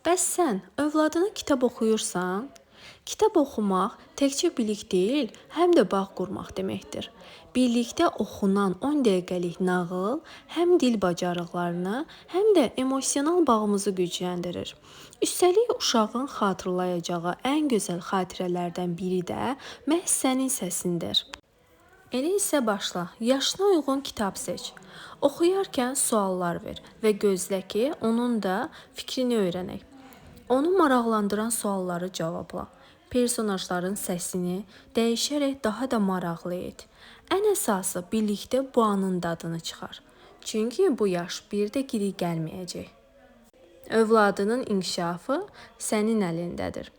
Bəs sən övladına kitab oxuyursan? Kitab oxumaq təkcə bilik deyil, həm də bağ qurmaq deməkdir. Birlikdə oxunan 10 dəqiqəlik nağıl həm dil bacarıqlarını, həm də emosional bağımızı gücləndirir. Üstəlik uşağın xatırlayacağı ən gözəl xatirələrdən biri də məhz sənin səsindir. Elə isə başla. Yaşına uyğun kitab seç. Oxuyarkən suallar ver və gözlə ki, onun da fikrini öyrənək. Onu maraqlandıran sualları cavabla. Personajların səsini dəyişərək daha da maraqlı et. Ən əsası birlikdə bu anın dadını çıxar. Çünki bu yaş bir də geri gəlməyəcək. Övladının inkişafı sənin əlindədir.